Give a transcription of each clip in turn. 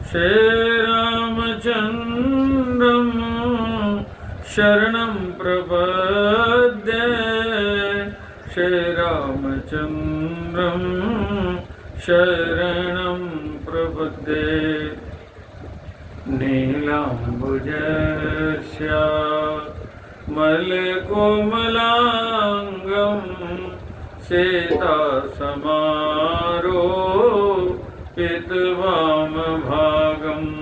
श्रीरामचन्द्रं शरणं प्रपद्ये श्रीरामचन्द्रं शरणं प्रपद्ये नीलाम्बुजश्यामलकोमलाङ्गं सीतासमारोपितवामभागम्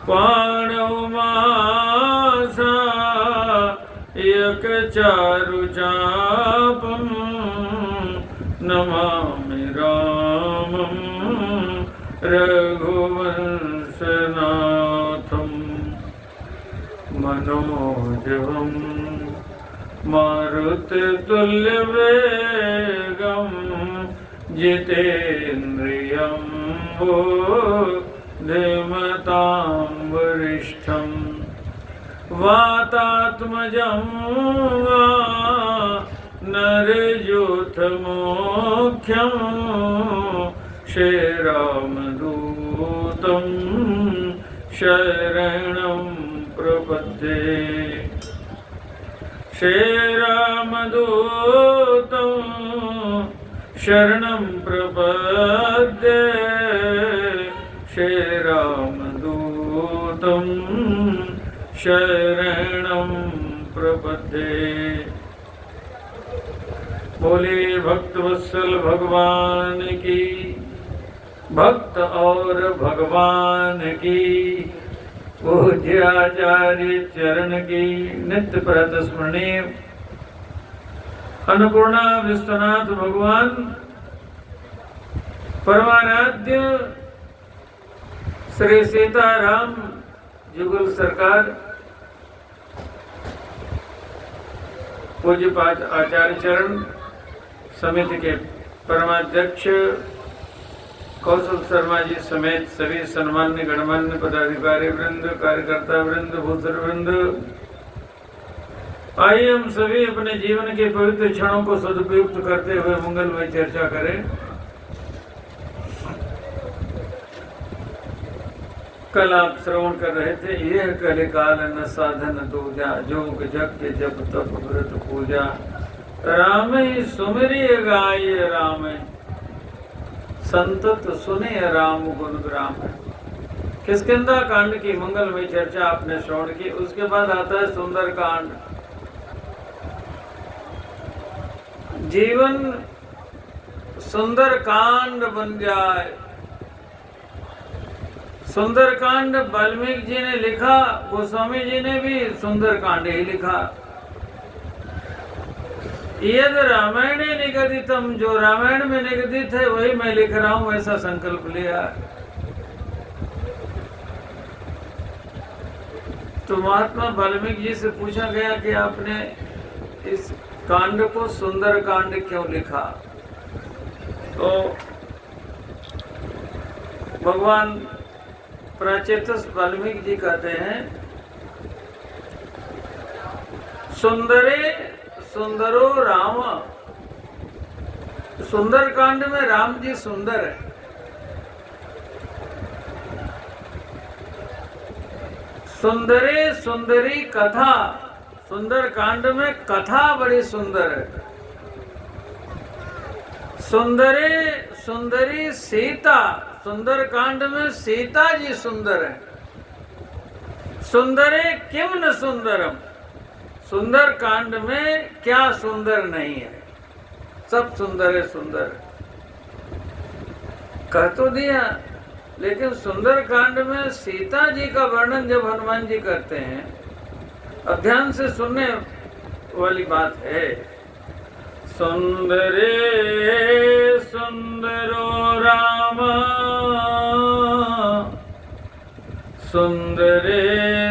पाणौमासायकचारुचापं नमामि रामं रघुवंशनाथं मनोजवं मारुततुल्यवेगं जितेन्द्रियं बुद्धिमतां वरिष्ठं वातात्मजं नरयूथमुख्यं श्रीरामदूतं शरणं प्रपद्ये श्रीरामदूतं शरणं प्रपद्ये श्रीरामदूतं शरणं प्रपद्ये। बोले भक्तवत्सल भगवान की, भक्त और भगवान की, पूज्य आचार्य चरण की नित्य प्रतस्मरणीय अन्नपूर्णा विश्वनाथ भगवान परमाराध्य श्री सीताराम जुगल सरकार पूज्यपाद आचार्य चरण समिति के परमाध्यक्ष कौशल शर्मा जी समेत सभी सम्मान्य गणमान्य पदाधिकारी वृंद, कार्यकर्ता वृंद, भूसर वृंद, आइए हम सभी अपने जीवन के पवित्र क्षणों को सदुपयुक्त करते हुए मंगलमय चर्चा करें। कल आप श्रवण कर रहे थे, यह कलिकाल न साधन दूजा, जोग जग जप तप व्रत पूजा, राम ही सुमिरिय गाय राम, संतत सुने राम गुण ग्राम। किष्किंधा कांड की मंगलमय चर्चा आपने श्रवण की। उसके बाद आता है सुंदर कांड। जीवन सुंदर कांड बन जाए। सुंदर कांड वाल्मीकि जी ने लिखा, गोस्वामी जी ने भी सुंदर कांड ही लिखा। यद रामायण निगदितम, जो रामायण में निगदित है वही मैं लिख रहा हूं, ऐसा संकल्प लिया। तो महात्मा वाल्मीकि जी से पूछा गया कि आपने इस कांड को सुंदर कांड क्यों लिखा? तो भगवान प्राचेतस वाल्मीकि जी कहते हैं, सुंदरे सुंदरो राम। सुंदर कांड में राम जी सुंदर है। सुंदरे सुंदरी कथा, सुंदर कांड में कथा बड़ी सुंदर है। सुंदरे सुंदरी सीता, सुंदर कांड में सीता जी सुंदर है। सुंदरे किम न सुंदरम, सुंदर कांड में क्या सुंदर नहीं है, सब सुंदर है। सुंदर कह तो दिया, लेकिन सुंदर कांड में सीता जी का वर्णन जब हनुमान जी करते हैं, अब ध्यान से सुनने वाली बात है। सुंदरे सुंदरो राम, सुंदरे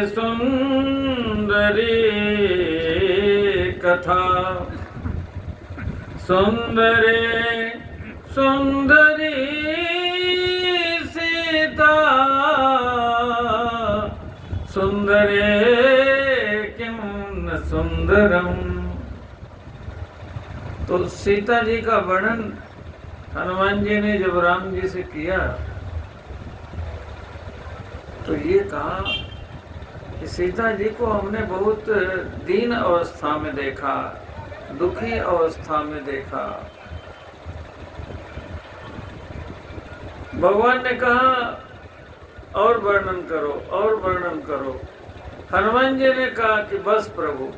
सुंदरी कथा, सुंदरे सुंदरी सीता, सुंदरे किम न सुंदरम। तो सीता जी का वर्णन हनुमान जी ने जब राम जी से किया तो ये कहा कि सीता जी को हमने बहुत दीन अवस्था में देखा, दुखी अवस्था में देखा। भगवान ने कहा और वर्णन करो, और वर्णन करो। हनुमान जी ने कहा कि बस प्रभु,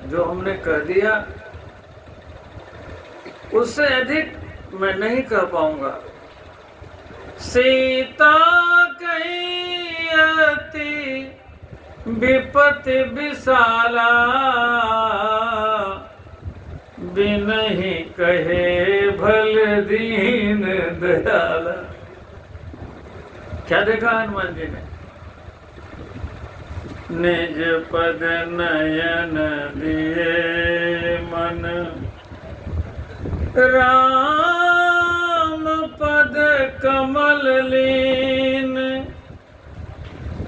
जो हमने कह दिया उससे अधिक मैं नहीं कह पाऊंगा। सीता कही अति विपत्ति विशाला, बिनहि कहे भल दीन दयाला। क्या देखा हनुमान जी ने? निज पद नयन दिए मन, राम पद कमल लीन,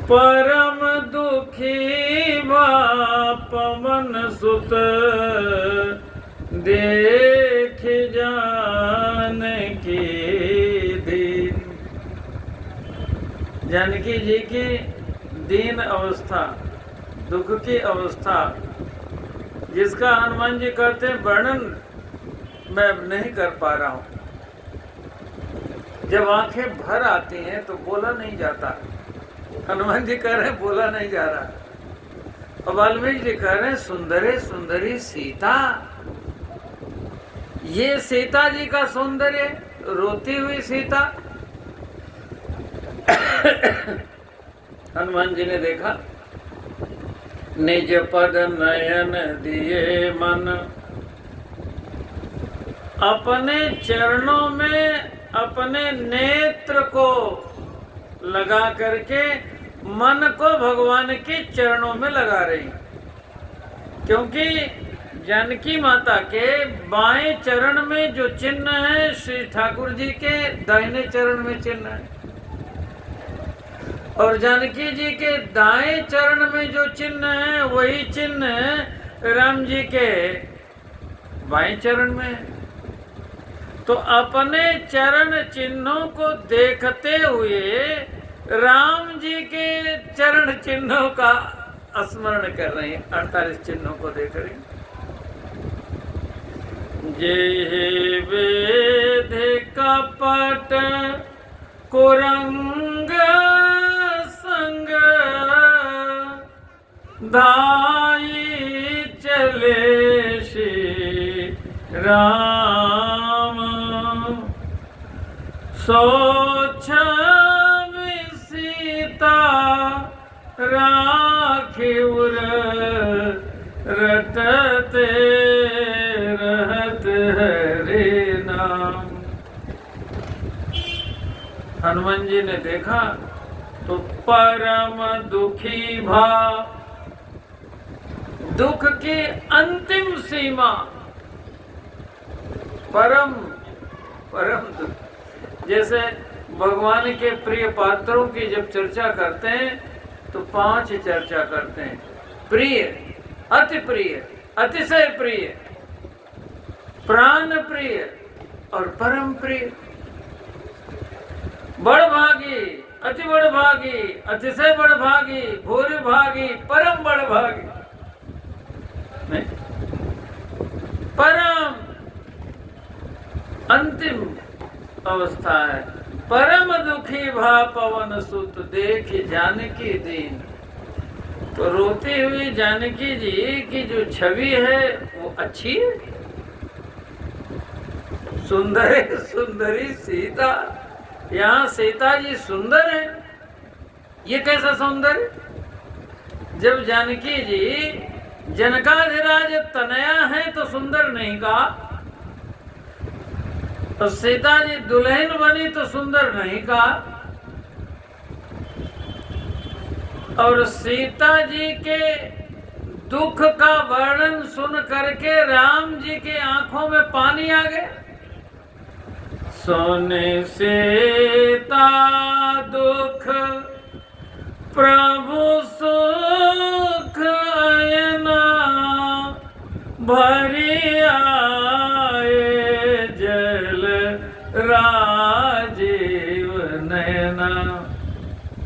परम दुखी पवन सुत, देख जानकी दीन। जानकी जी की दीन अवस्था, दुख की अवस्था, जिसका हनुमान जी कहते हैं वर्णन मैं नहीं कर पा रहा हूं। जब आंखें भर आती हैं तो बोला नहीं जाता। हनुमान जी कह रहे हैं बोला नहीं जा रहा। और वाल्मीकि जी कह रहे हैं सुंदरे सुंदरी सीता। ये सीता जी का सौंदर्य, रोती हुई सीता। हनुमान जी ने देखा, निज पद नयन दिए मन, अपने चरणों में अपने नेत्र को लगा करके मन को भगवान के चरणों में लगा रही। क्योंकि जानकी माता के बाएं चरण में जो चिन्ह है, श्री ठाकुर जी के दाहिने चरण में चिन्ह है, और जानकी जी के दाएं चरण में जो चिन्ह है वही चिन्ह राम जी के बाएं चरण में है। तो अपने चरण चिन्हों को देखते हुए राम जी के चरण चिन्हों का स्मरण कर रहे हैं। 48 चिन्हों को देख रहे हैं। जे वेद कपट कुरंग संग, धाई चले श्री राम, सोच सीता राखिउर, रटते रहत हरे नाम। हनुमान जी ने देखा तो परम दुखी भाव, दुख की अंतिम सीमा, परम दुख। जैसे भगवान के प्रिय पात्रों की जब चर्चा करते हैं तो 5 चर्चा करते हैं। प्रिय, अति प्रिय, अतिशय प्रिय, प्राण प्रिय और परम प्रिय। बड़भागी, अति बड़भागी, अतिशय बड़भागी, भूरि भागी, परम बड़भागी। नहीं, परम अंतिम अवस्था है। परम दुखी भा पवन सुत, देख जानकी दीन। तो रोती हुई जानकी जी की जो छवि है वो अच्छी है। सुंदर सुंदरी सीता, यहाँ सीता जी सुंदर है। ये कैसा सौंदर्य? जब जानकी जी जनकाधिराज तनया है तो सुंदर नहीं कहा, तो सीता जी दुल्हन बनी तो सुंदर नहीं कहा। और सीता जी के दुख का वर्णन सुन करके राम जी के आंखों में पानी आ गया। सोने सीता दुख प्रभु सुख अयना, भरी आए जल राजीव नयना।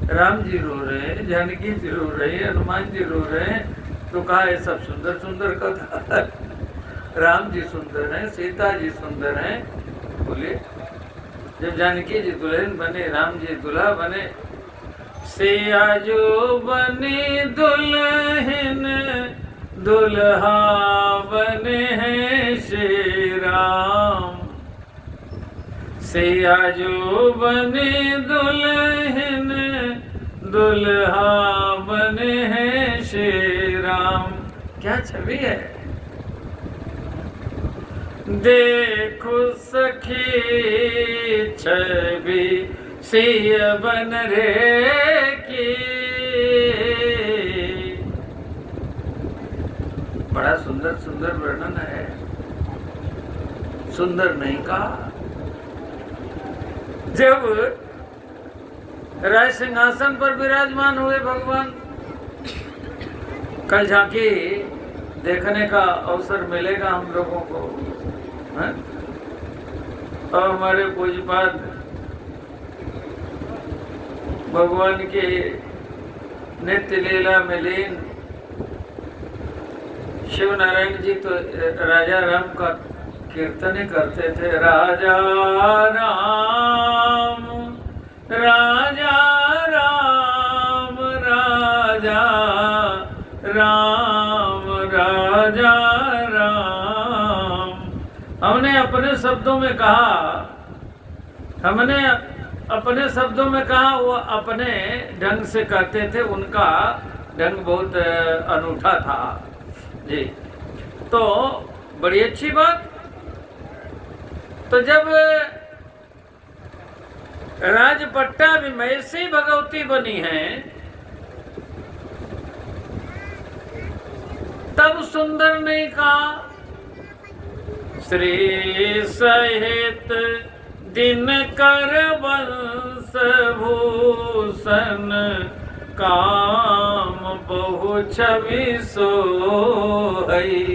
राम जी रो रहे हैं, जानकी जी रो रहे हैं, हनुमान जी रो रहे हैं, तो कहा ये सब सुंदर सुंदर कथा। राम जी सुंदर हैं, सीता जी सुंदर हैं। बोले जब जानकी जी दुल्हन बने, राम जी दूल्हा बने, सिया जो बनी दुल्हन, दुल्हा बने हैं श्री राम। सिया जो बने दुल्हन, दुल्हा बने हैं श्री राम। क्या छवि है। देखो सखी छवि सिया बन रे की। बड़ा सुंदर सुंदर वर्णन है। सुंदर नहीं कहा। जब राज सिंहासन पर विराजमान हुए भगवान, कल झांकी देखने का अवसर मिलेगा हम लोगों को, है? और हमारे पूज्यपाद भगवान के नित्य लीला में लीन शिव नारायण जी तो राजा राम का कीर्तन करते थे। राजा राम, राजा राम, राजा राम, राजा राम। हमने अपने शब्दों में कहा, वो अपने ढंग से कहते थे, उनका ढंग बहुत अनूठा था जी। तो बड़ी अच्छी बात। तो जब राजपट्टा में मैसी भगवती बनी है, तब सुंदर ने कहा श्री सहित दिनकर वंश भूषण, काम बहु छवि सोहई।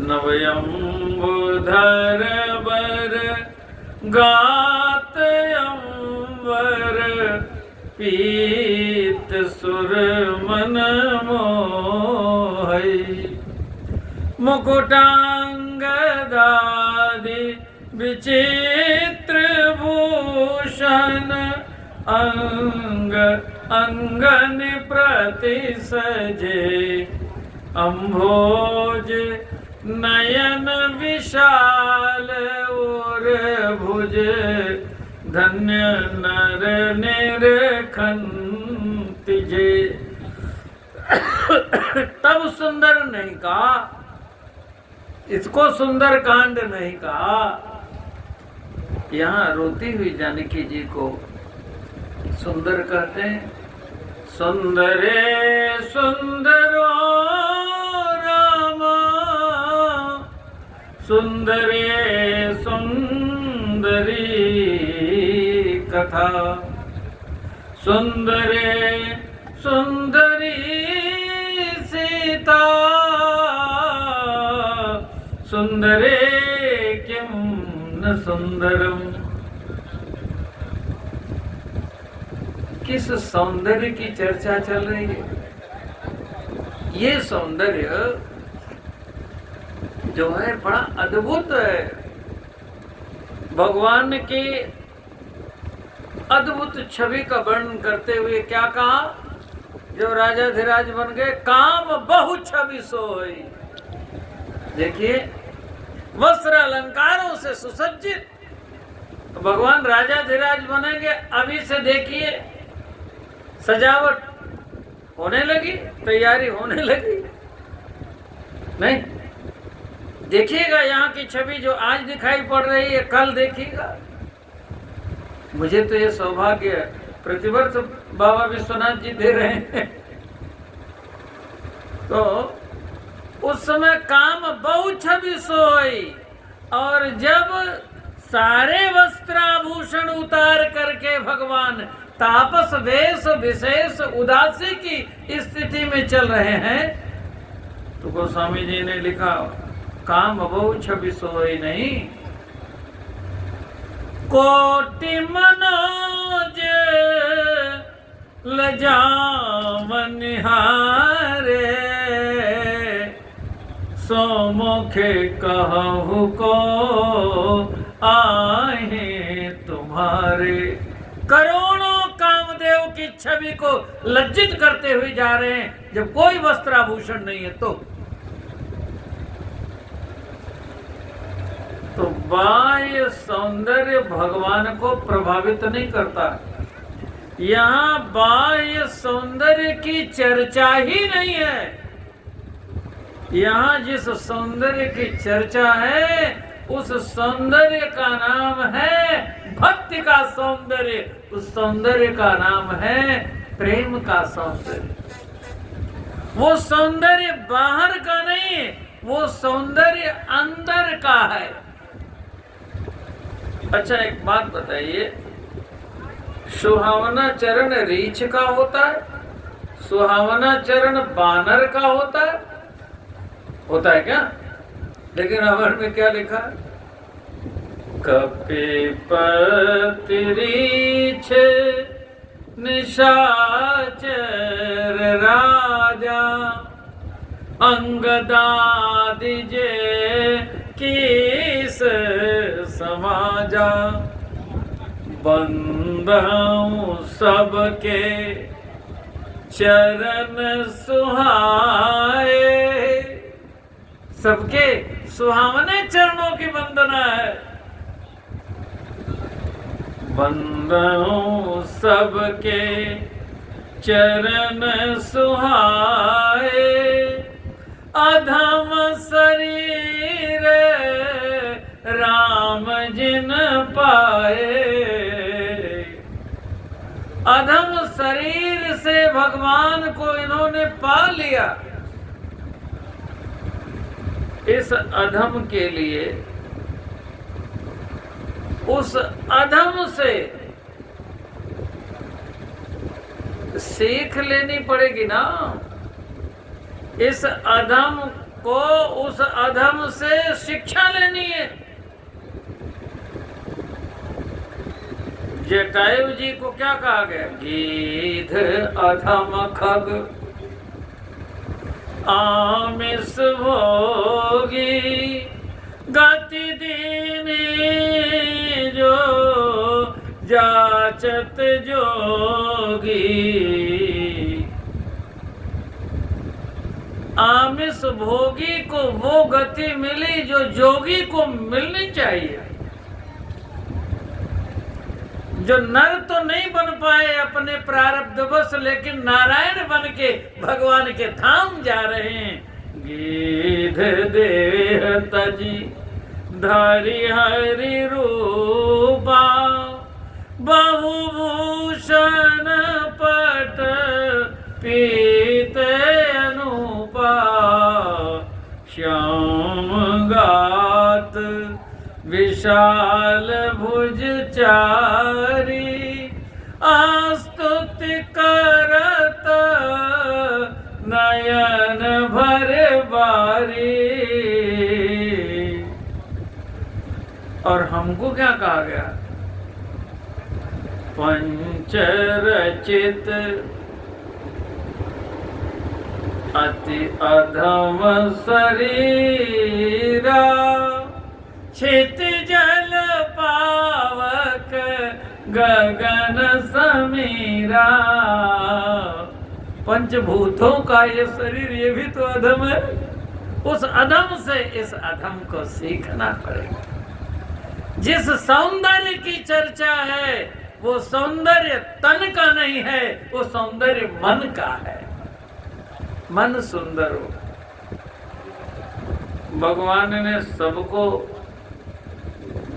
नवयंबुधर बर गात अंबर, पीत सुर मन मोहई। मुकुटांगदादि विचित्र भूषण, अंग अंगन प्रति सजे। अम्भोज नयन विशाल और भुज, धन्य नर निरखंत जे। तब सुंदर नहीं कहा, इसको सुंदर कांड नहीं कहा। यहाँ रोती हुई जानकी जी को सुंदर कहते हैं। सुंदरे सुंदरो रामा, सुंदरे सुंदरी कथा। सुंदरे सुंदरी सीता, सुंदरे किम न सुंदरम। किस सौंदर्य की चर्चा चल रही है। ये सौंदर्य जो है बड़ा अद्भुत है। भगवान की अद्भुत छवि का वर्णन करते हुए क्या कहा, जो राजा धीराज बन गए, काम बहु छवि सोई। देखिए, वस्त्र अलंकारों से सुसज्जित भगवान राजा धीराज बनेंगे। अभी से देखिए सजावट होने लगी, तैयारी होने लगी। नहीं देखिएगा यहाँ की छवि जो आज दिखाई पड़ रही है, कल देखिएगा। मुझे तो ये सौभाग्य प्रतिवर्ष बाबा विश्वनाथ जी दे रहे हैं। तो उस समय काम बहु छवि सोई, और जब सारे वस्त्राभूषण उतार करके भगवान तापस वेश विशेष उदासी की स्थिति में चल रहे हैं, तो गोस्वामी जी ने लिखा काम बहु छवि सोई नहीं, कोटि मनोज जाम निहारे, सो मुखे कहु को आहे तुम्हारे। करोड़ों कामदेव की छवि को लज्जित करते हुए जा रहे हैं, जब कोई वस्त्राभूषण नहीं है तो बाह्य सौंदर्य भगवान को प्रभावित नहीं करता। यहाँ बाह्य सौंदर्य की चर्चा ही नहीं है। यहाँ जिस सौंदर्य की चर्चा है उस सौंदर्य का नाम है भक्ति का सौंदर्य, उस सौंदर्य का नाम है प्रेम का सौंदर्य। वो सौंदर्य बाहर का नहीं है, वो सौंदर्य अंदर का है। अच्छा एक बात बताइए, सुहावना चरण रीछ का होता है, सुहावना चरण बानर का होता है क्या? लेकिन अमर में क्या लिखा? कपिपति रीछ निशाचर राजा, अंगदादि जे किस समाजा, बंधु सबके चरण सुहाए। सबके सुहावने चरणों की वंदना है। बंधु सबके चरण सुहाए, अधम शरीर राम जिन पाए। अधम शरीर से भगवान को इन्होंने पा लिया। इस अधम के लिए उस अधम से सीख लेनी पड़ेगी ना। इस अधम को उस अधम से शिक्षा लेनी है। जटायु जी को क्या कहा गया? गीध अधम खग आमिष भोगी, गति दीनी जो जाचत जोगी। आमिष भोगी को वो गति मिली जो जोगी को मिलनी चाहिए। जो नर तो नहीं बन पाए अपने प्रारब्धवश, लेकिन नारायण बन के भगवान के धाम जा रहे हैं। गीध देह तजी धारी हरि रूपा, बहुभूषण पट पीत अनुपा, श्याम गात विशाल भुज चारी, आस्तुति करत नयन भर बारी। और हमको क्या कहा गया? पंचरचित अति अधम शरीरा, छित जल पावक गगन समीरा। पंचभूतों का ये शरीर, ये भी तो अधम है। उस अधम से इस अधम को सीखना पड़ेगा। जिस सौंदर्य की चर्चा है वो सौंदर्य तन का नहीं है, वो सौंदर्य मन का है। मन सुंदर हो। भगवान ने सबको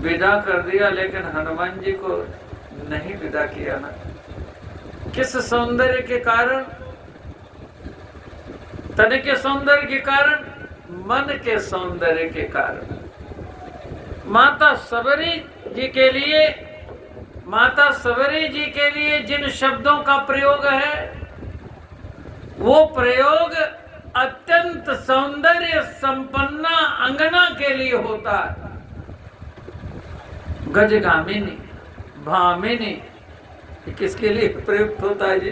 विदा कर दिया, लेकिन हनुमान जी को नहीं विदा किया ना। किस सौंदर्य के कारण? तन के सौंदर्य के कारण, मन के सौंदर्य के कारण। माता सबरी जी के लिए जिन शब्दों का प्रयोग है, वो प्रयोग अत्यंत सौंदर्य संपन्ना अंगना के लिए होता है। गजगामिनी, भामिनी, किसके लिए प्रयुक्त होता है जी?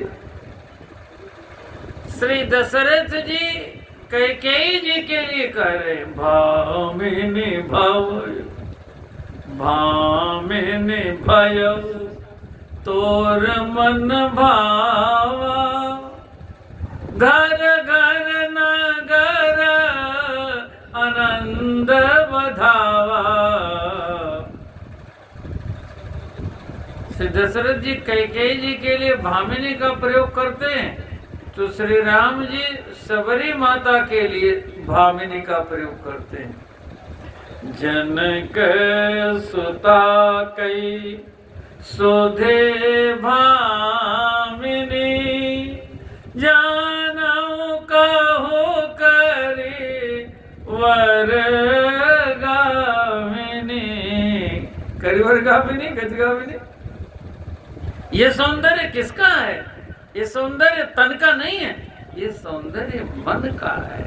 श्री दशरथ जी कैकेयी जी के लिए कह रहे भामिनी भय तोर मन भावा घर घर नगर आनंद बधावा। श्री दशरथ जी कैकेयी जी के लिए भामिनी का प्रयोग करते हैं, तो श्री राम जी सबरी माता के लिए भामिनी का प्रयोग करते हैं। जनक सुता कई सोधे भामिनी जानऊ कहो करी वर गामिनी। करीवर गामिनी गजगामिनी। ये सौंदर्य किसका है? ये सौंदर्य तन का नहीं है, ये सौंदर्य मन का है,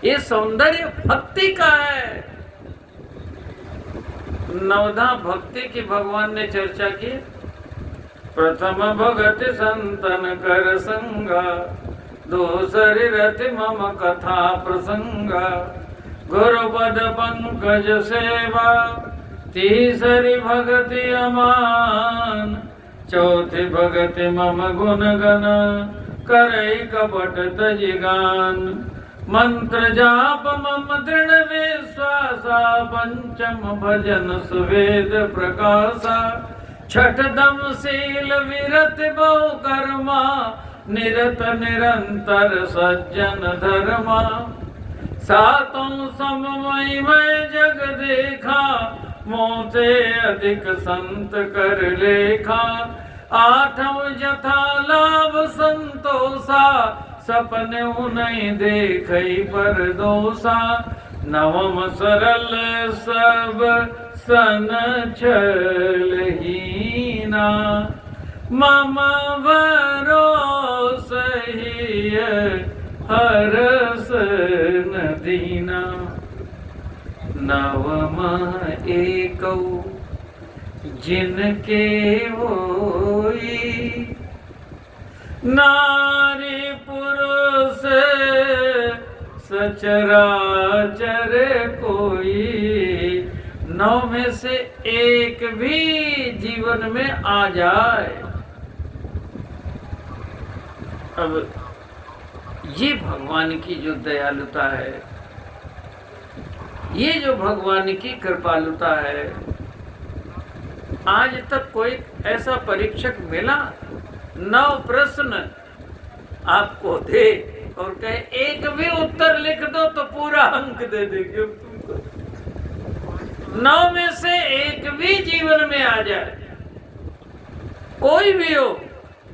ये सौंदर्य भक्ति का है। नवधा भक्ति की भगवान ने चर्चा की। प्रथम भगत संतन कर संगा, दूसरी रति मम कथा प्रसंगा, गुरुपद पंकज सेवा, तीसरी भगति अमान, चौथी भगति मम गुण गण, करई कपट तजिगान, मंत्र जाप मम दृढ़ विश्वासा, पंचम भजन सुवेद प्रकाशा, छठ दम शील विरत बहु कर्मा, निरत निरंतर सज्जन धर्मा, सातों सममय मैं जग देखा, मोते अधिक संत कर लेखा, आठम जथा लाभ संतोषा, सपने नहीं देखई पर दोषा, नवम सरल सब सन छलहीना, मम भरोस ही हरस न दीना। नवम एकौ जिनके होई, नारी पुरुष सचराचर कोई। नौ में से एक भी जीवन में आ जाए। अब ये भगवान की जो दयालुता है, ये जो भगवान की कृपालुता है, आज तक कोई ऐसा परीक्षक मिला 9 प्रश्न आपको दे और कहे एक भी उत्तर लिख दो तो पूरा अंक दे देंगे तुमको। 9 में से एक भी जीवन में आ जाए, कोई भी हो,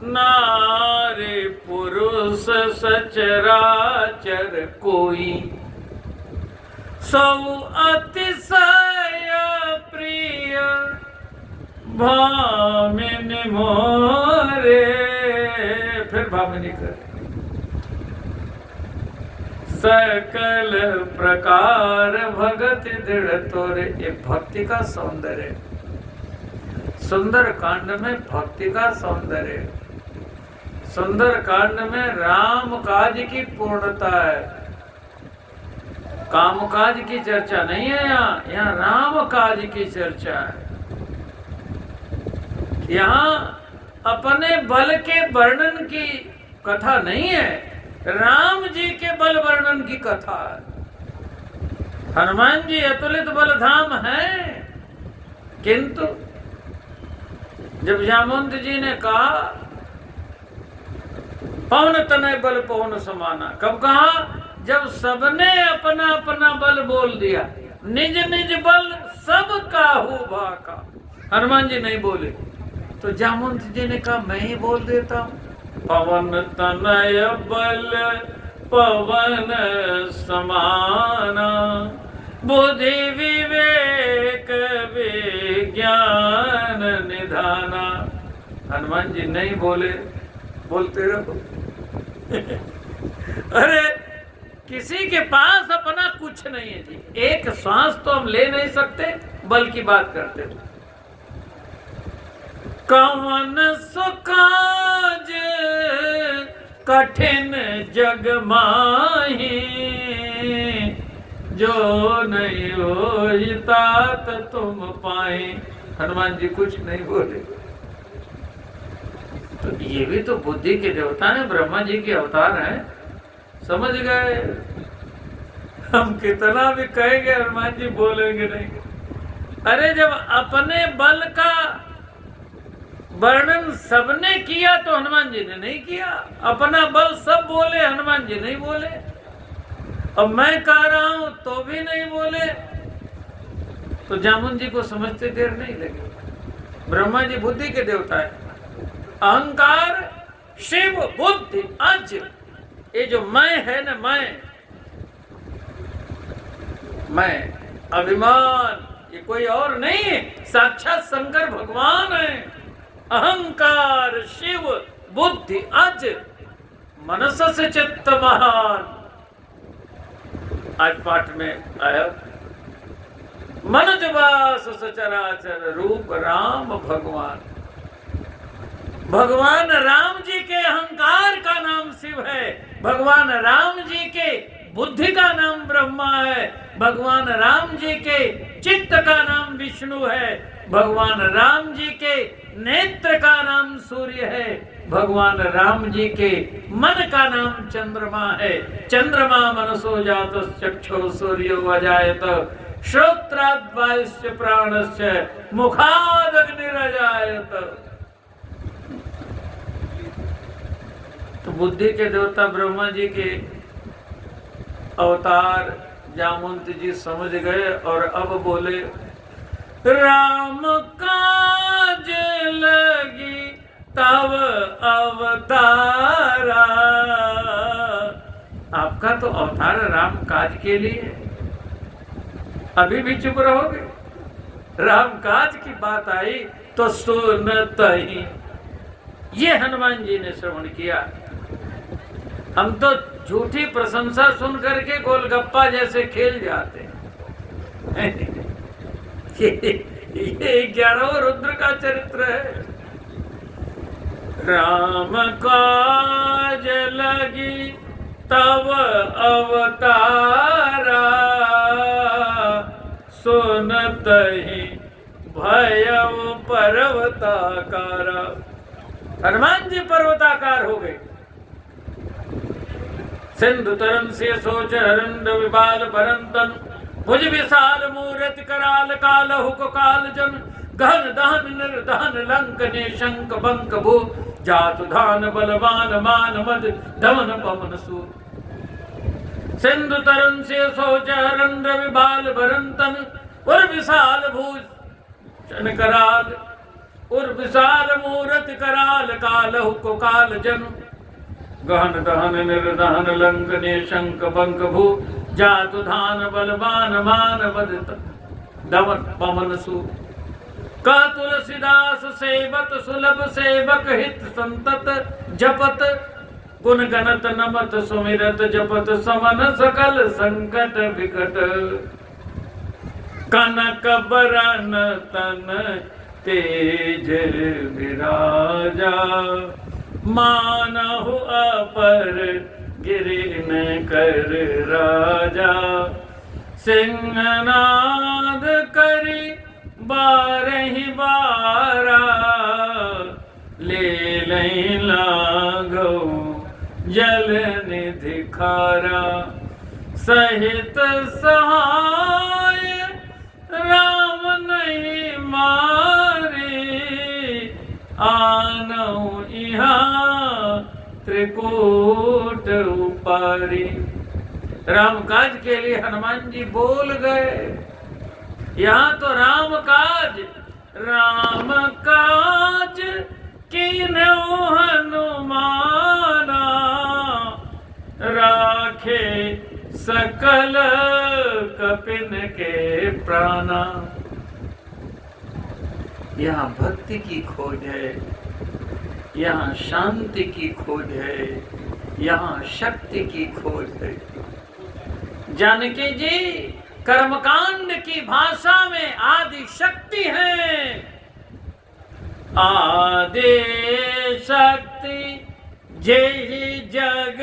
नारी पुरुष सचराचर कोई, सौ अतिशय प्रिय भामिनी मोरे। फिर भामिनी कर सकल प्रकार भगत दृढ़ तोरे। ये भक्ति का सौंदर्य, सुंदर कांड में भक्ति का सौंदर्य, सुंदर कांड में राम काज की पूर्णता है। काम काज की चर्चा नहीं है यहाँ राम काज की चर्चा है। यहाँ अपने बल के वर्णन की कथा नहीं है, राम जी के बल वर्णन की कथा है। हनुमान जी अतुलित बलधाम है, किंतु जब जामवंत जी ने कहा पवन तनय बल पवन समाना, कब कहा? जब सबने अपना अपना बल बोल दिया, निज निज बल सब काहू भाका। हनुमान जी नहीं बोले तो जामवंत जी ने कहा मैं ही बोल देता हूँ। पवन तनय बल पवन समाना, बुद्धि विवेक विज्ञान निधाना। हनुमान जी नहीं बोले, बोलते रहो। अरे किसी के पास अपना कुछ नहीं है जी, एक श्वास तो हम ले नहीं सकते, बल की बात करते हो। कवन सुकाज कठिन जग माही, जो नहीं होता तो तुम पाए। हनुमान जी कुछ नहीं बोले। तो ये भी तो बुद्धि के देवता हैं, ब्रह्मा जी के अवतार हैं, समझ गए। हम कितना भी कहेंगे हनुमान जी बोलेंगे नहीं। अरे जब अपने बल का वर्णन सबने किया तो हनुमान जी ने नहीं किया। अपना बल सब बोले, हनुमान जी नहीं बोले। अब मैं कह रहा हूं तो भी नहीं बोले। तो जामुन जी को समझते देर नहीं लगी। ब्रह्मा जी बुद्धि के देवता है। अहंकार, शिव, बुद्धि, अज, ये जो मैं है ना, मैं अभिमान, ये कोई और नहीं है, साक्षात शंकर भगवान है। अहंकार, शिव, बुद्धि, अज, मनस से चित्त महान। आज पाठ में आया मनज वास सचराचर रूप राम भगवान। भगवान राम जी के अहंकार का नाम शिव है, भगवान राम जी के बुद्धि का नाम ब्रह्मा है, भगवान राम जी के चित्त का नाम विष्णु है, भगवान राम जी के नेत्र का नाम सूर्य है, भगवान राम जी के मन का नाम चंद्रमा है। चंद्रमा मनसो जातः चक्षुः सूर्यो अजायत, श्रोत्राद् वायुश्च प्राणश्च मुखाद् अग्निरजायत। तो बुद्धि के देवता ब्रह्मा जी के अवतार जामवंत जी समझ गए और अब बोले, राम काज लगी तब अवतारा। आपका तो अवतार राम काज के लिए। अभी भी चुप रहोगे? राम काज की बात आई तो सुनत ही। ये हनुमान जी ने श्रवण किया। हम तो झूठी प्रशंसा सुन करके गोलगप्पा जैसे खेल जाते हैं। ये 11वां रुद्र का चरित्र है। राम काज लगी तब अवतारा, सुनत ही भयउ पर्वताकारा। हनुमान जी पर्वताकार हो गए। सिंधु तरन से सोच हरंड विबाल भरंतन, भुज विशाल मूर्ति कराल काल हुक काल जन, गहन दहन निर्दहन लंक ने शंक बंक भू, जातु धान बलवान मान मद धमन पवन सू। सिंधु तरन से सोच हरंड विबाल भरंतन, उर विशाल भूषण कराल, उर विशाल मूर्ति कराल काल हुक काल जन, गहन दहन निर्दहन लंक ने शंक बंक भू, जातु धान बलवान मान बद दमन पवन सु। का तुलसीदास सेवत सुलभ सेवक हित संतत, जपत गुण गणत नमत सुमिरत, जपत समन सकल संकट विकट। कनक बरन तन तेज विराजा, मानहु अपर गिरि न कर राजा। सिंहनाद करी बारहि बारा, ले लहि लागौ जल निधि खारा। सहित सहाय राम नहीं मारे, आनौ यहाँ त्रिकूट उपारी। राम काज के लिए हनुमान जी बोल गए। यहाँ तो राम काज कीन्हु हनुमाना, राखे सकल कपिन के प्राणा। यहाँ भक्ति की खोज है, यहाँ शांति की खोज है, यहाँ शक्ति की खोज है। जानकी जी कर्मकांड की भाषा में आदि शक्ति है। आदि शक्ति जेहि जग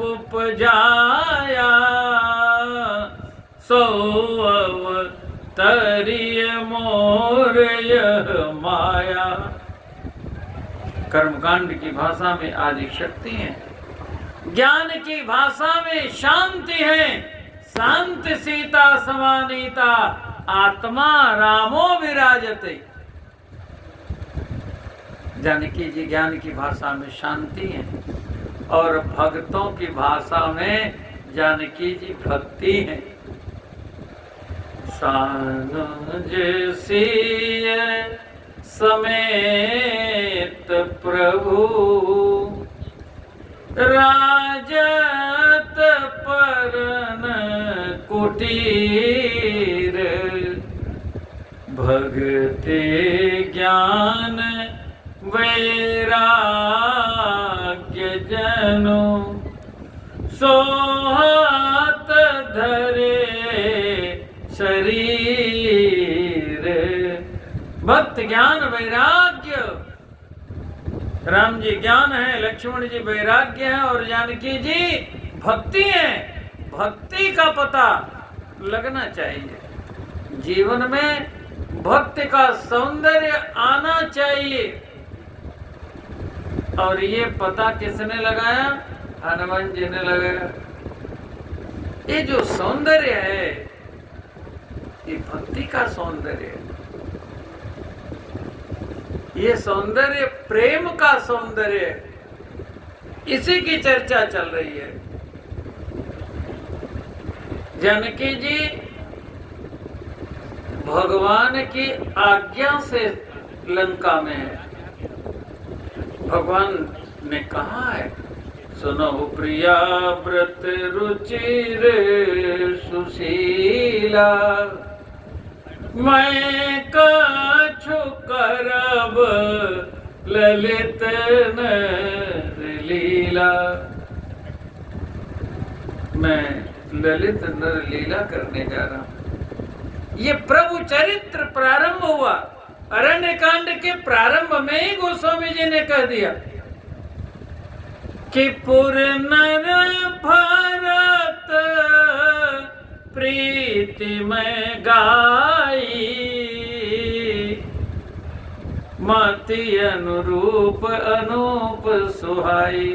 उपजाया सो अवतरिय मोर यह माया। कर्मकांड की भाषा में आदि शक्ति है, ज्ञान की भाषा में शांति है। शांत सीता समानीता आत्मा रामो विराजते। जानकी जी ज्ञान की भाषा में शांति है और भक्तों की भाषा में जानकी जी भक्ति है। सानुज सिय समेत प्रभु राजत परन कुटीर भगते ज्ञान वैराग्य जनो सोहत धरे शरीर। भक्त ज्ञान वैराग्य, राम जी ज्ञान है, लक्ष्मण जी वैराग्य है और जानकी जी भक्ति है। भक्ति का पता लगना चाहिए, जीवन में भक्ति का सौंदर्य आना चाहिए। और ये पता किसने लगाया? हनुमान जी ने लगाया। ये जो सौंदर्य है ये भक्ति का सौंदर्य है। ये सौंदर्य प्रेम का सौंदर्य है, इसी की चर्चा चल रही है। जानकी जी भगवान की आज्ञा से लंका में है। भगवान ने कहा है, सुनो प्रिया व्रत रुचिर सुशीला मैं कछु करब ललित नर लीला। मैं ललित नर लीला करने जा रहा हूं। ये प्रभु चरित्र प्रारंभ हुआ। अरण्य कांड के प्रारंभ में ही गोस्वामी जी ने कह दिया कि पुर नर भरत प्रीति में गाई मति अनुरूप अनूप सुहाई।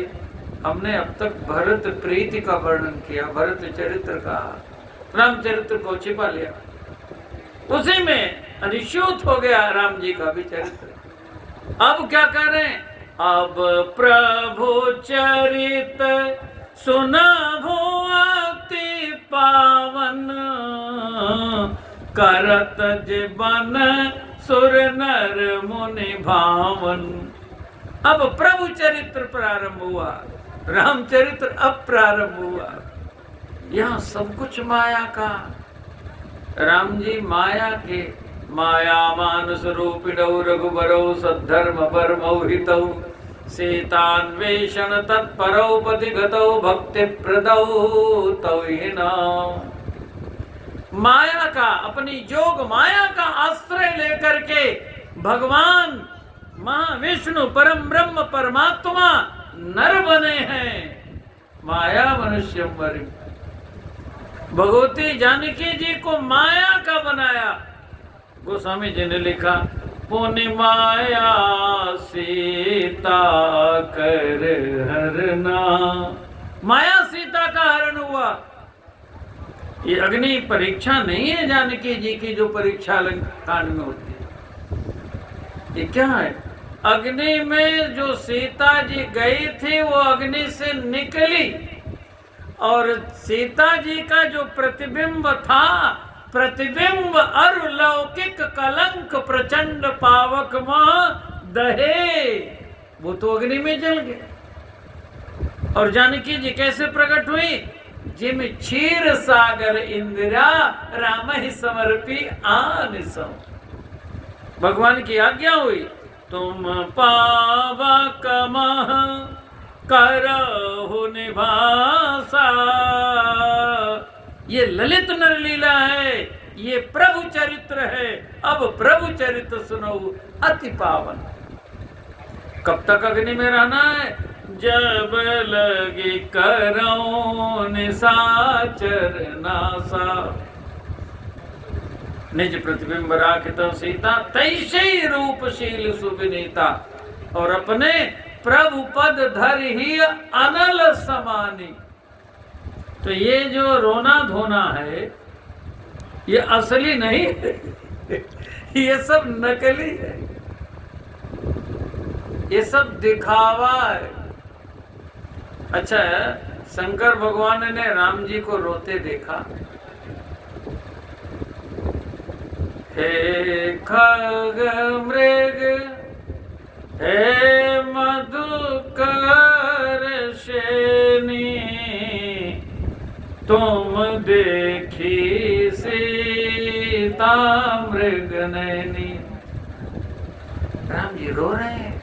हमने अब तक भरत प्रीति का वर्णन किया, भरत चरित्र का, रामचरित्र को छिपा लिया, उसी में अधिशूत हो गया राम जी का भी चरित्र। अब क्या कर रहे हैं? अब प्रभु चरित सुनभो अति पावन करत जीवन सुर नर मुनि भावन। अब प्रभु चरित्र प्रारंभ हुआ, रामचरित्र अब प्रारंभ हुआ। यहाँ सब कुछ माया का। राम जी माया के, माया मानुष रूपिणौ रघुबरौ सद्धर्म परमौ हितौ सीतान्वेषण तत्परौ पथिगतौ भक्ति प्रदौ तौ हिनौ। माया का, अपनी जोग माया का आश्रय लेकर के भगवान महाविष्णु परम ब्रह्म परमात्मा नर बने हैं। माया मनुष्य मरि। भगवती जानकी जी को माया का बनाया। गोस्वामी जी ने लिखा, पुनि माया सीता कर हरना। माया सीता का हरण हुआ। ये अग्नि परीक्षा नहीं है जानकी जी की जो परीक्षा कांड में होती है। ये क्या है? अग्नि में जो सीता जी गई थी वो अग्नि से निकली और सीता जी का जो प्रतिबिंब था, प्रतिबिंब अलौकिक कलंक प्रचंड पावक मां दहे, वो तो अग्नि में जल गए। और जानकी जी कैसे प्रकट हुई? जिम क्षीर सागर इंदिरा राम ही समर्पी आन सम। भगवान की आज्ञा हुई, तुम पावक मह करहु निभासा। ये ललित नर लीला है, ये प्रभु चरित्र है। अब प्रभु चरित्र सुनो, अति पावन। कब तक अग्नि में रहना है? जब लगी करऊं निशाचर नासा। निज प्रतिबिंब राखित सीता, तैसे रूपशील सुविनीता। और अपने प्रभु पद धर ही अनल समानी। तो ये जो रोना धोना है ये असली नहीं है, ये सब नकली है, ये सब दिखावा है। अच्छा, शंकर भगवान ने राम जी को रोते देखा। हे खग मृग हे मधुकर शेनी, तुम देखी सीता मृग नैनी। राम जी रो रहे हैं,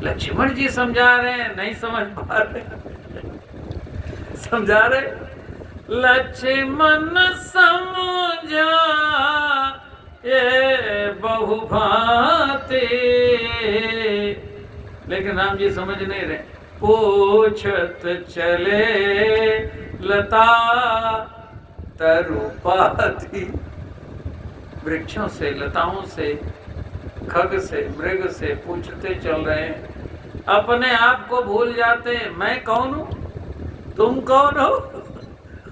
लक्ष्मण जी समझा रहे हैं, नहीं समझ पा रहे, समझा रहे। लक्ष्मण समझा ये बहुभाते, लेकिन राम जी समझ नहीं रहे। पूछत चले लता तरुपाती, वृक्षों से, लताओं से, खग से, मृग से पूछते चल रहे हैं। अपने आप को भूल जाते हैं, मैं कौन हूं, तुम कौन हो,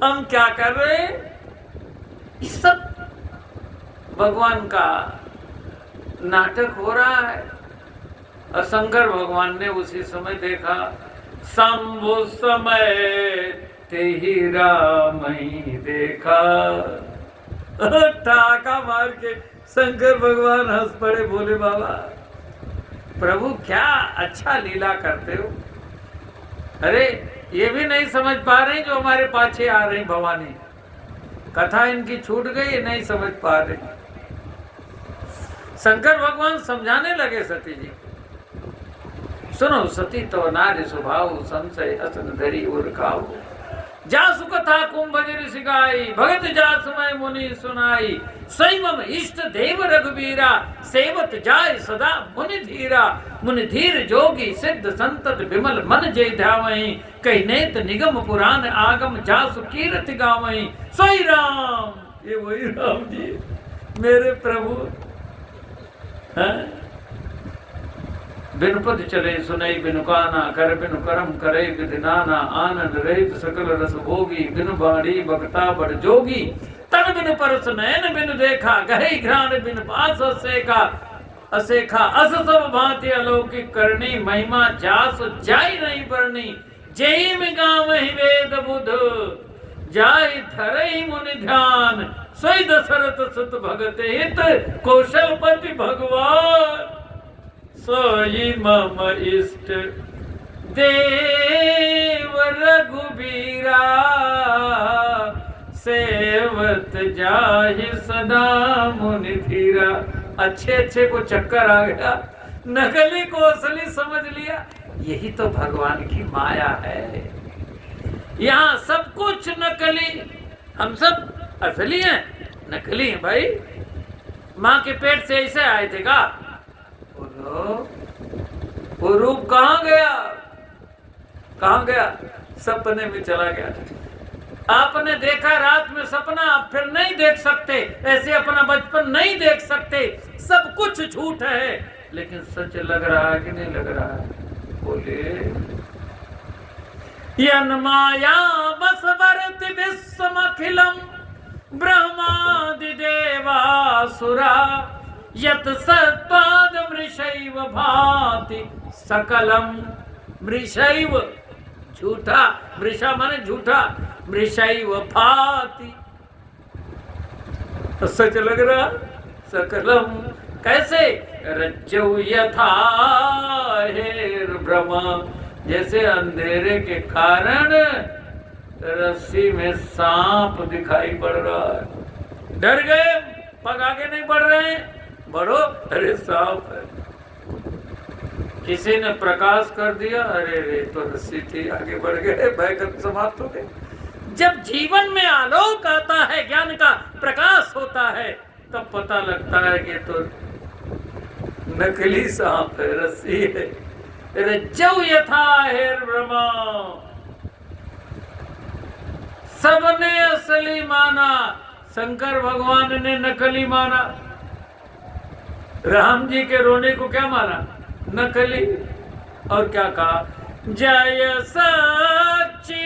हम क्या कर रहे हैं। इस सब भगवान का नाटक हो रहा है। और शंकर भगवान ने उसी समय देखा, शंभु समय ते ही राम ही देखा। टाका मार के शंकर भगवान हंस पड़े, बोले बाबा प्रभु क्या अच्छा लीला करते हो। अरे ये भी नहीं समझ पा रहे जो हमारे पाछे आ रही भवानी, कथा इनकी छूट गई, नहीं समझ पा रहे। शंकर भगवान समझाने लगे सती जी, सुनो सती तो नारी स्वभाव, संशय असन धरी उर खाओ। जासु कथा कुंभज ऋषि गाई, भगत जासमय मुनि सुनाई। स्वयं इष्ट देव रघुबीरा, सेवत जाय सदा मुनि धीरा। मुनि धीर जोगी सिद्ध संतत, विमल मन जय ध्यावहीं। कही नेत निगम पुराण आगम, जासु कीर्ति गावहीं। सोई राम, ये वही राम जी मेरे प्रभु हैं। बिनु पद चले सुनई बिनु काना, कर बिनु करम करे विधि नाना। आनंद रहित सकल रस भोगी, बिनु बाणी बगता बड़ जोगी। तन बिनु परस नयन बिनु देखा, गहे घ्राण बिनु पास असेखा। असेखा अस सब भांति अलौकिक करनी, महिमा जास जाई नहीं बरनी। जय में गावहि वेद बुध, जाय धरई मुनि ध्यान। सोई दशरथ सुत भगत हित, कौशलपति भगवान। सोई मम इष्ट देव रघुबीरा, सेवत जाहि सदा मुनि धीरा। अच्छे अच्छे को चक्कर आ गया, नकली को असली समझ लिया। यही तो भगवान की माया है। यहाँ सब कुछ नकली, हम सब असली हैं, नकली हैं भाई। माँ के पेट से ऐसे आए थे का? वो रूप कहाँ गया, कहाँ गया? सपने में चला गया। आपने देखा रात में सपना, आप फिर नहीं देख सकते, ऐसे अपना बचपन नहीं देख सकते। सब कुछ झूठ है, लेकिन सच लग रहा है कि नहीं लग रहा है? बोले यन माया बस वर्ति विश्वमखिलम, ब्रह्मादि देवासुरा। यत सत्पाद मृषैव भाति सकलम। मृषैव झूठा, मृषा माने झूठा, मृषैव भाति तो सच लग रहा। सकलम कैसे? रज्जौ यथा हेर्भ्रमा, जैसे अंधेरे के कारण रस्सी में सांप दिखाई पड़ रहा है। डर गए, पग आगे नहीं बढ़ रहे हैं, बढ़ो, अरे सांप है। किसी ने प्रकाश कर दिया, अरे रे तो रस्सी थी, आगे बढ़ गए, भय समाप्त हो गए। जब जीवन में आलोक आता है, ज्ञान का प्रकाश होता है, तब पता लगता है कि तो नकली सांप है, रस्सी है। रज्जौ यथा हेर्ब्रमा। सबने असली माना, शंकर भगवान ने नकली माना। राम जी के रोने को क्या माना? नकली। और क्या कहा? जय सच्चिदानंद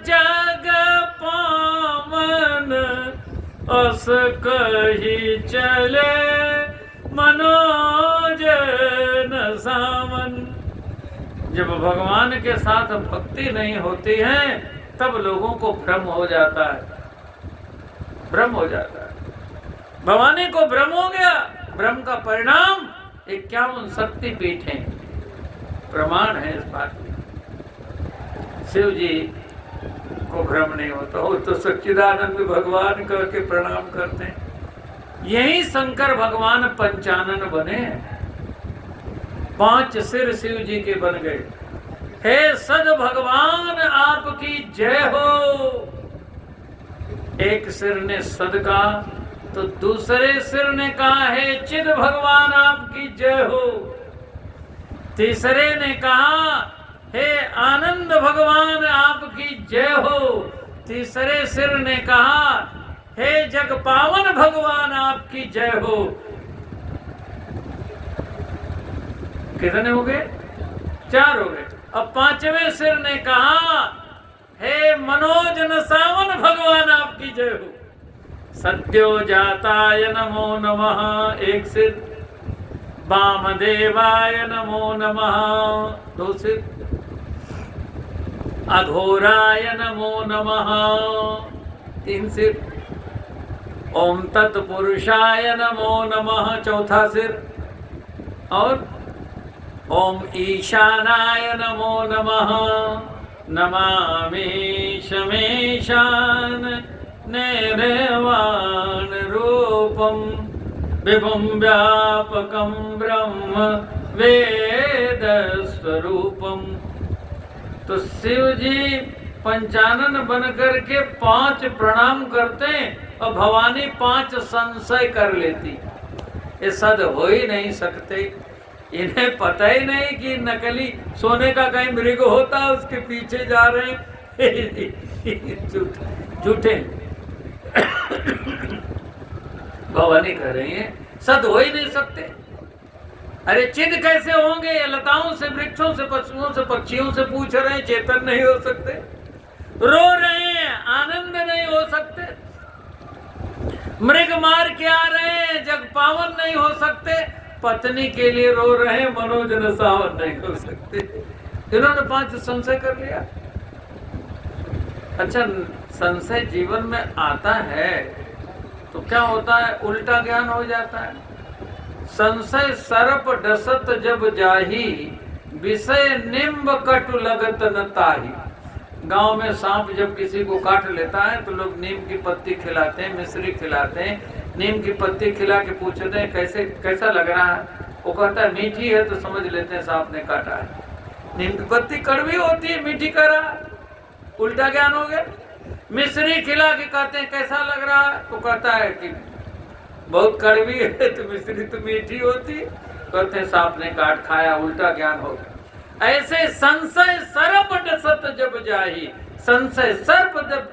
जग पावन, अस कही चले मनोज न सावन। जब भगवान के साथ भक्ति नहीं होती है तब लोगों को भ्रम हो जाता है, भ्रम हो जाता है। भवानी को भ्रम हो गया। भ्रम का परिणाम 51 शक्तिपीठ है, प्रमाण है इस बात की। शिव जी को भ्रम नहीं होता, वो तो सच्चिदानंद भगवान करके प्रणाम करते हैं। यही शंकर भगवान पंचानन बने हैं, 5 सिर शिव जी के बन गए। हे सद भगवान आपकी जय हो। एक सिर ने सद का, तो दूसरे सिर ने कहा हे चिद भगवान आपकी जय हो। तीसरे ने कहा हे आनंद भगवान आपकी जय हो। तीसरे सिर ने कहा हे जग पावन भगवान आपकी जय हो। कितने हो गए? 4 हो गए। अब 5वें सिर ने कहा हे मनोज न सावन भगवान आपकी जय हो। सत्यो जाताय नमो नमः, एक सिर। वामदेवाय नमो नमः, 2 सिर। अघोराय नमो नमः, 3 सिर। ओम तत्पुरुषाय नमो नमः, 4था सिर। और ओम ईशानाय नमो नमः, नमामि शमेशान निर्वाण रूपम विभुम व्यापकम ब्रह्म वेद स्वरूपम। तो शिव जी पंचानन बन करके 5 प्रणाम करते हैं और भवानी 5 संशय कर लेती। ये सद हो ही नहीं सकते। इन्हें पता ही नहीं कि नकली सोने का कहीं मृग होता, उसके पीछे जा रहे हैं। झूठे भवानी कह रही है सद हो ही नहीं सकते। अरे चिद कैसे होंगे? लताओं से, वृक्षों से, पशुओं से, पक्षियों से पूछ रहे हैं, चेतन नहीं हो सकते। रो रहे हैं, आनंद नहीं हो सकते। मृग मार के आ रहे हैं, जग पावन नहीं हो सकते। पत्नी के लिए रो रहे हैं, मनोज न सावन नहीं हो सकते। इन्होंने 5 संशय कर लिया। अच्छा, संशय जीवन में आता है तो क्या होता है? उल्टा ज्ञान हो जाता है। संशय सर्प डसत जब जाही, विषय निम्ब कटु लगत न ताही। गांव में सांप जब किसी को काट लेता है तो लोग नीम की पत्ती खिलाते हैं, मिश्री खिलाते हैं। नीम की पत्ती खिला के पूछते हैं कैसा लग रहा है? वो कहता है मीठी है, तो समझ लेते हैं सांप ने काटा है। नीम की पत्ती कड़वी होती है, मीठी कर रहा है, उल्टा ज्ञान हो गया। मिश्री खिला के कहते हैं कैसा लग रहा है? वो कहता है कि बहुत कड़वी है, तो मिश्री तो मीठी होती। कहते हैं सांप ने काट खाया, उल्टा ज्ञान हो गया। ऐसे संशय सर्प डसत जब जाही, संशय सर्प जब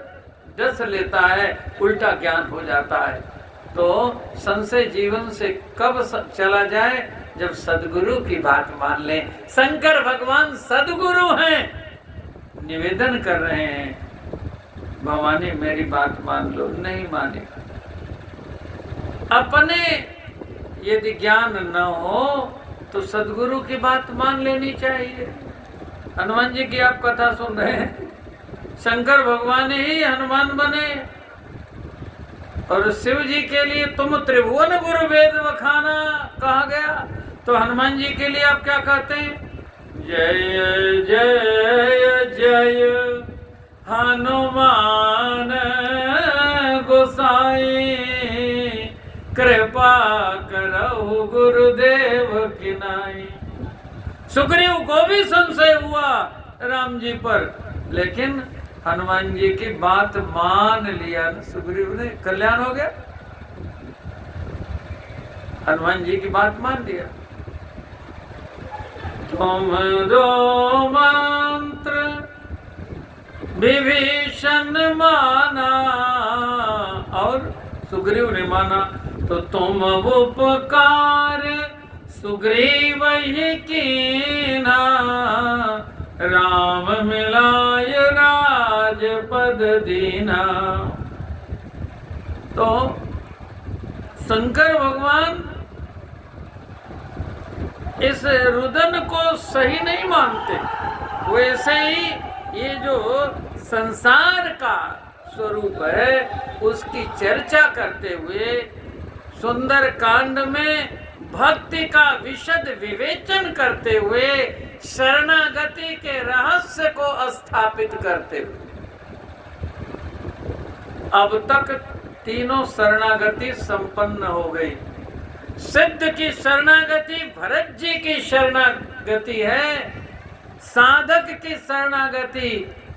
डस लेता है उल्टा ज्ञान हो जाता है। तो संशय जीवन से कब चला जाए? जब सदगुरु की बात मान लें। शंकर भगवान सदगुरु हैं, निवेदन कर रहे हैं भवानी मेरी बात मान लो। नहीं माने। अपने यदि ज्ञान न हो तो सदगुरु की बात मान लेनी चाहिए। हनुमान जी की आप कथा सुन रहे हैं, शंकर भगवान ही हनुमान बने। और शिव जी के लिए तुम त्रिभुवन गुरु वेद वखाना कहा गया, तो हनुमान जी के लिए आप क्या कहते हैं? जय जय जय हनुमान गोसाई, कृपा करहु गुरुदेव की नाई। सुग्रीव को भी संशय हुआ राम जी पर, लेकिन हनुमान जी की बात मान लिया। सुग्रीव ने, कल्याण हो गया। हनुमान जी की बात मान लिया। तुम दो मंत्र विभीषण माना, और सुग्रीव ने माना, तो तुम उपकार सुग्रीव ही कीना, राम मिलाय राजपद दीना। तो शंकर भगवान इस रुदन को सही नहीं मानते। वैसे ही ये जो संसार का स्वरूप है उसकी चर्चा करते हुए सुंदर कांड में भक्ति का विशद विवेचन करते हुए शरणागति के रहस्य को स्थापित करते हुए अब तक तीनों शरणागति संपन्न हो गई। सिद्ध की शरणागति भरत जी की शरणागति है, साधक की शरणागति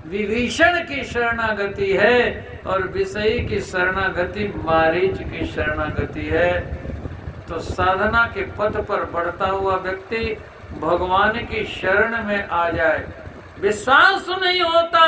विभीषण की शरणागति है, और विषयी की शरणागति मारीच की शरणागति है। तो साधना के पथ पर बढ़ता हुआ व्यक्ति भगवान की शरण में आ जाए। विश्वास नहीं होता,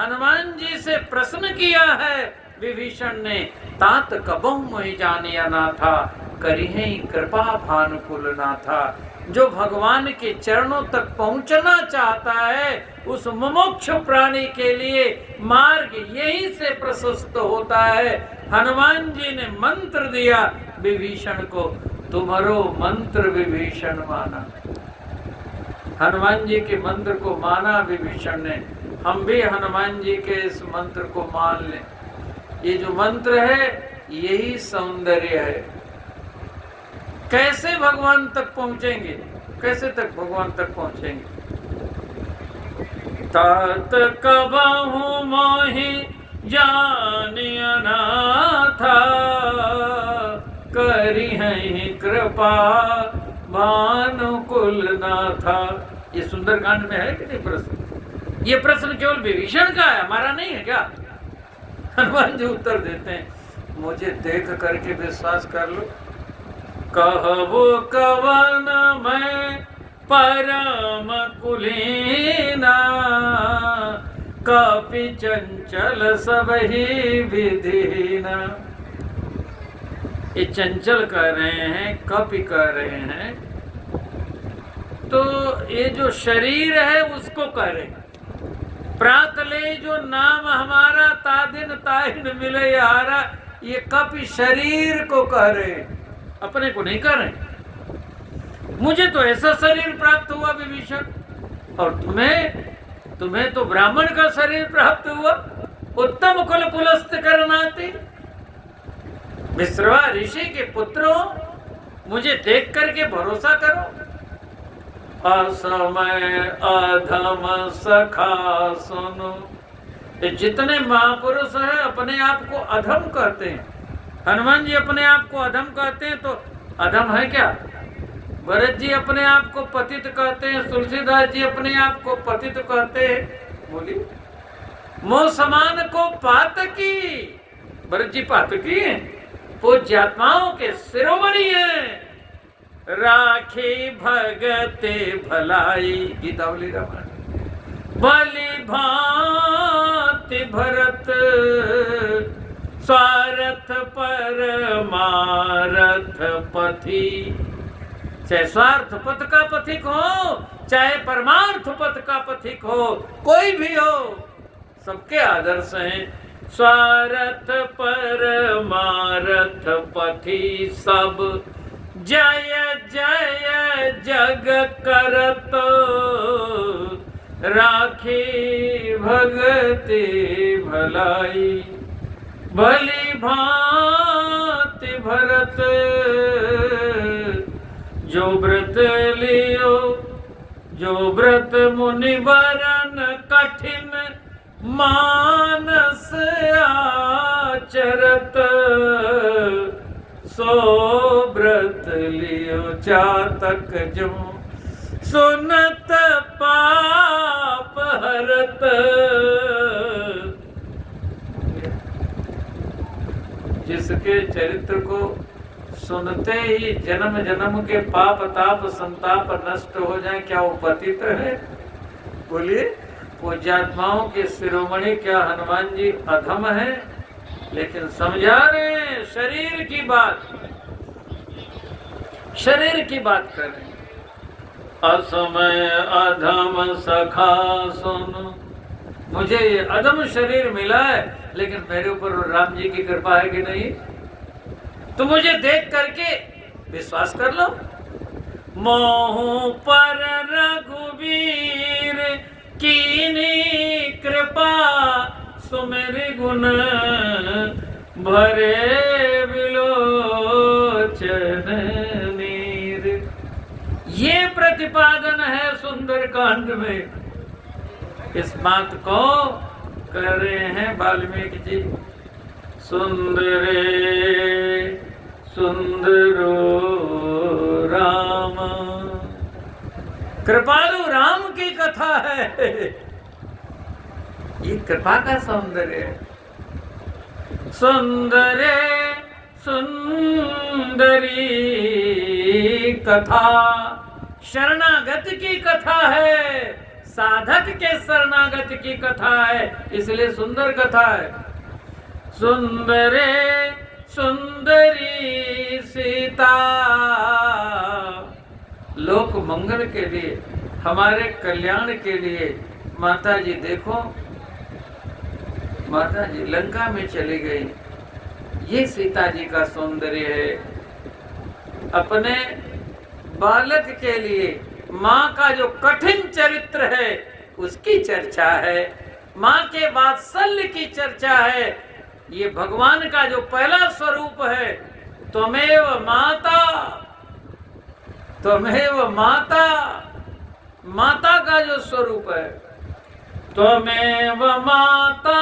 हनुमान जी से प्रश्न किया है विभीषण ने, तात कबहु मोहि जानिया ना था, करिहे कृपा भानुकुल ना था। जो भगवान के चरणों तक पहुंचना चाहता है उस मुमुक्ष प्राणी के लिए मार्ग यहीं से प्रशस्त होता है। हनुमान जी ने मंत्र दिया विभीषण को, तुम्हारो मंत्र विभीषण माना। हनुमान जी के मंत्र को माना विभीषण ने। हम भी हनुमान जी के इस मंत्र को मान लें। ये जो मंत्र है यही सौंदर्य है। कैसे भगवान तक पहुंचेंगे, कैसे तक भगवान तक पहुंचेंगे? तात कबहु मोहि जानिया ना था, करिहि कृपा भानुकुल ना था। ये सुंदरकांड में है कि नहीं प्रश्न? ये प्रश्न केवल विभीषण का है, हमारा नहीं है क्या? हनुमान जी उत्तर देते हैं, मुझे देख करके विश्वास कर लो। कहबो कवन मैं परम कुलीना, कपि चंचल सबहि विधीना। ये चंचल कह रहे हैं, कपि कह रहे हैं, तो ये जो शरीर है उसको कह रहे हैं। प्रात ले जो नाम हमारा, तादिन ताहिन मिले हारा। ये कपि शरीर को कह रहे हैं, अपने को नहीं कह रहे। मुझे तो ऐसा शरीर प्राप्त हुआ विभीषण, और तुम्हें तो ब्राह्मण का शरीर प्राप्त हुआ। उत्तम कुल पुलस्त करनाते, विश्रवा ऋषि के पुत्र हो, मुझे देख करके भरोसा करो। असमय अधम सखा सुनो। ये जितने महापुरुष हैं अपने आप को अधम कहते हैं। हनुमान जी अपने आप को अधम कहते हैं, तो अधम है क्या? भरत जी अपने आप को पतित कहते हैं, तुलसीदास जी अपने आप को पतित कहते हैं। बोलिए, मोह समान को पातकी। भरत जी पातकी हैं, पूज्यात्माओं के शिरोमणि हैं। राखी भगते भलाई, गीतावली रामायण। भली भांति भरत स्वार्थ परमारथ पथि। चाहे स्वार्थ पथ का पथिक हो, चाहे परमार्थ पथ का पथिक हो, कोई भी हो, सबके आदर्श हैं। स्वार्थ परमारथ पथि सब, जय जय जग करत, राखी भगति भलाई। भली भांति भरत जो व्रत लियो, जो व्रत मुनिवरन कठिन मानस आचरत, सो व्रत लियो चातक जो, सुनत पाप हरत। जिसके चरित्र को सुनते ही जन्म जन्म के पाप ताप संताप नष्ट हो जाए, क्या वो पतित है? बोलिए, पूज्यात्माओं के शिरोमणि क्या हनुमान जी अधम है? लेकिन समझा रहे हैं शरीर की बात, शरीर की बात कर रहे हैं। असमय अधम सखा सुन, मुझे ये अधम शरीर मिला है, लेकिन मेरे ऊपर राम जी की कृपा है कि नहीं? तो मुझे देख करके विश्वास कर लो। मोह पर रघुवीर कीनी कृपा, सुमेरि गुण भरे विलोचन नीर। ये प्रतिपादन है सुंदर कांड में। इस बात को कर रहे हैं वाल्मीकि जी। सुंदरे सुंदरो राम, कृपालु राम की कथा है। ये कृपा का सौंदर्य है। सुंदरे सुंदरी कथा, शरणागत की कथा है, साधक के शरणागत की कथा है, इसलिए सुंदर कथा है। सुंदरे सुंदरी सीता, लोक मंगल के लिए, हमारे कल्याण के लिए माता जी देखो, माता जी लंका में चली गई। ये सीता जी का सौंदर्य है। अपने बालक के लिए माँ का जो कठिन चरित्र है उसकी चर्चा है, माँ के वात्सल्य की चर्चा है। ये भगवान का जो पहला स्वरूप है, त्वमेव माता, त्वमेव माता, माता का जो स्वरूप है। त्वमेव माता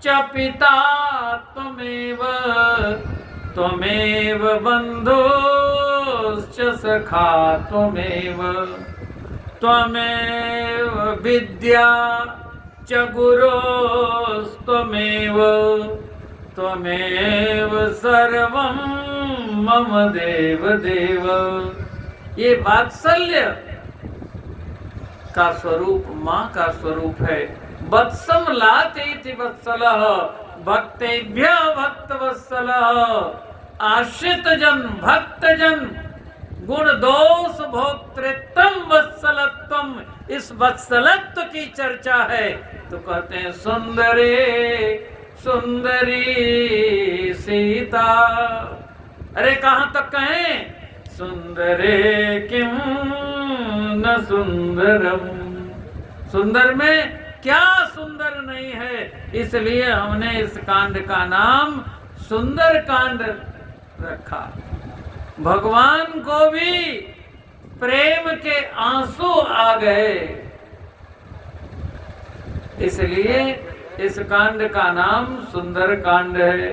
च पिता त्वमेव, त्वमेव बन्धुश्च सखा त्वमेव, त्वमेव विद्या च गुरोस्त्वमेव, त्वमेव सर्वं मम देव देव। ये वात्सल्य का स्वरूप माँ का स्वरूप है। वत्सम लातीति वत्सलः, भक्तेभ्यः भक्तवत्सलः, आश्रित जन भक्त जन गुण दोष भोक्तृत्वम वत्सलत्वम। इस वत्सलत्व की चर्चा है तो कहते हैं सुंदरे सुंदरी सीता। अरे कहाँ तक कहें? सुंदरे किम न सुंदरम, सुंदर में क्या सुंदर नहीं है। इसलिए हमने इस कांड का नाम सुंदर कांड रखा। भगवान को भी प्रेम के आंसू आ गए, इसलिए इस कांड का नाम सुंदर कांड है।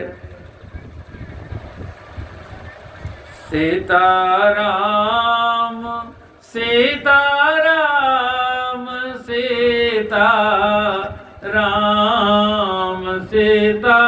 सीताराम सीताराम सीता राम सीता